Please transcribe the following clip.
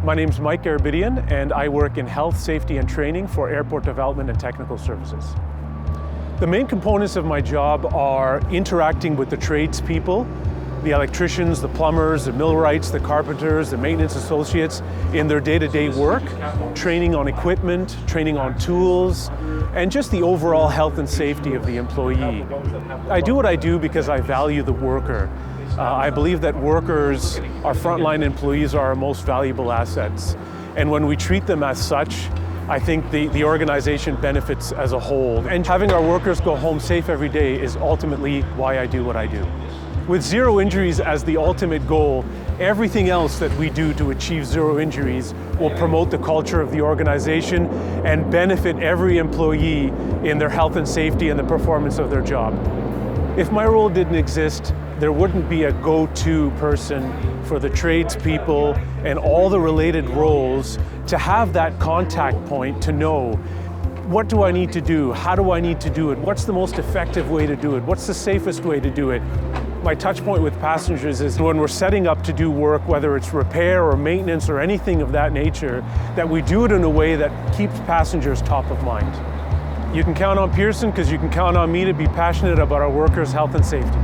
My name is Mike Garabedian, and I work in health, safety, and training for airport development and technical services. The main components of my job are interacting with the tradespeople, the electricians, the plumbers, the millwrights, the carpenters, the maintenance associates in their day-to-day work, training on equipment, training on tools, and just the overall health and safety of the employee. I do what I do because I value the worker. I believe that workers, our frontline employees, are our most valuable assets. And when we treat them as such, I think the organization benefits as a whole. And having our workers go home safe every day is ultimately why I do what I do. With zero injuries as the ultimate goal, everything else that we do to achieve zero injuries will promote the culture of the organization and benefit every employee in their health and safety and the performance of their job. If my role didn't exist, there wouldn't be a go-to person for the tradespeople and all the related roles to have that contact point to know, what do I need to do? How do I need to do it? What's the most effective way to do it? What's the safest way to do it? My touch point with passengers is when we're setting up to do work, whether it's repair or maintenance or anything of that nature, that we do it in a way that keeps passengers top of mind. You can count on Pearson because you can count on me to be passionate about our workers' health and safety.